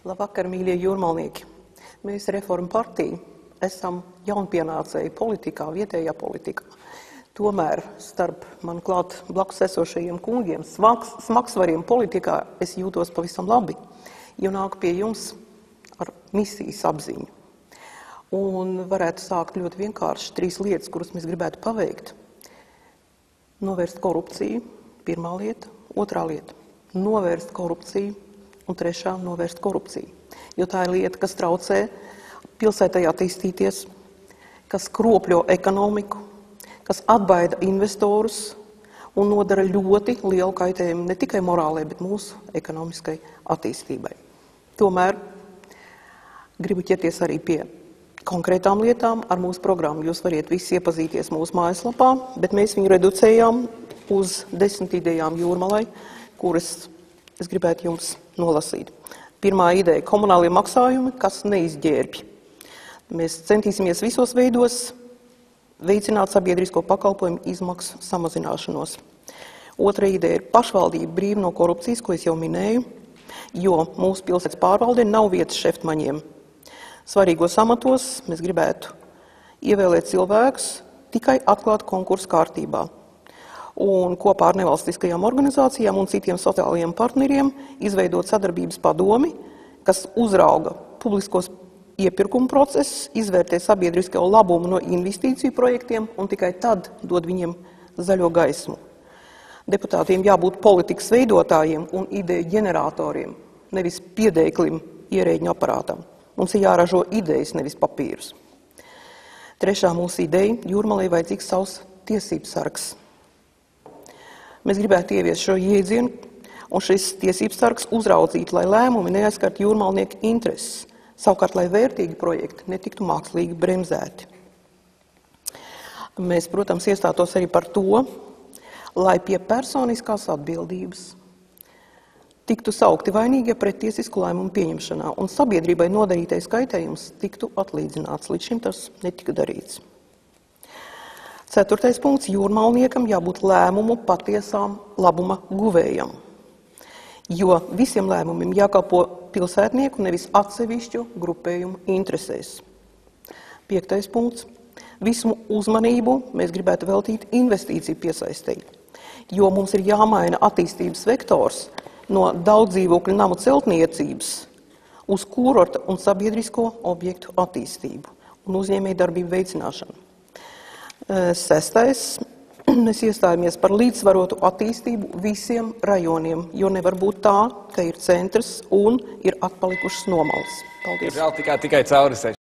Labvakar, mīļie jūrmalnieki! Mēs Reformu partija esam jaunpienācēji politikā, vietējā politikā. Tomēr starp man klāt blakus esošajiem kungiem, smagsvariem politikā, es jūtos pavisam labi, jo nāku pie jums ar misijas apziņu. Un varētu sākt ļoti vienkārši 3 lietas, kuras mēs gribētu paveikt. Novērst korupciju, pirmā lieta, otrā lieta. Novērst korupciju un trešā novērst korupciju. Jo tā ir lieta, kas traucē pilsētai attīstīties, kas kropļo ekonomiku, kas atbaida investorus un nodara ļoti lielu kaitējumu ne tikai morālai, bet mūsu ekonomiskai attīstībai. Tomēr gribu ķerties arī pie konkrētām lietām ar mūsu programmu. Jūs variet visi iepazīties mūsu mājaslapā, bet mēs viņu reducējām uz 10 idejām Jūrmalai, kuras es gribētu jums nolasīt. Pirmā ideja – komunālie maksājumi, kas neizģērbj. Mēs centīsimies visos veidos veicināt sabiedrisko pakalpojumu izmaksu samazināšanos. Otra ideja ir pašvaldība brīva no korupcijas, ko es jau minēju, jo mūsu pilsētas pārvaldē nav vietas šeftmaņiem. Svarīgos amatos mēs gribētu ievēlēt cilvēkus tikai atklāt konkursu kārtībā. Un kopā ar nevalstiskajām organizācijām un citiem sociālajiem partneriem izveidot sadarbības padomi, kas uzrauga publiskos iepirkumu procesus, izvērtē sabiedrisko labumu no investīciju projektiem un tikai tad dod viņiem zaļo gaismu. Deputātiem jābūt politikas veidotājiem un ideju ģeneratoriem, nevis piedēklim ierēģņu aparātam. Mums ir jāražo idejas, nevis papīrus. Trešā mūsu ideja – Jūrmalai vajadzīgs savs tiesības sargs. Mēs gribētu ieviest šo jēdzienu, un šis tiesības sargs uzraudzīt, lai lēmumi neaizskart jūrmalnieku intereses, savukārt, lai vērtīgi projekti netiktu mākslīgi bremzēti. Mēs, protams, iestātos arī par to, lai pie personiskās atbildības tiktu saukti vainīgie pret tiesisku lēmumu pieņemšanā, un sabiedrībai nodarītais kaitējums tiktu atlīdzināts. Līdz šim tas netika darīts. 4. punkts – jūrmalniekam jābūt lēmumu patiesām labuma guvējam, jo visiem lēmumiem jākalpo pilsētnieku, nevis atsevišķu grupējumu interesēs. 5. punkts – visu uzmanību mēs gribētu veltīt investīciju piesaistei, jo mums ir jāmaina attīstības vektors no daudz dzīvokļu namu celtniecības uz kurorta un sabiedrisko objektu attīstību un uzņēmējdarbību veicināšanu. 6. Mēs iestājamies par līdzsvarotu attīstību visiem rajoniem, jo nevar būt tā, ka ir centrs un ir atpalikušas nomalas. Paldies! Tikai cauri.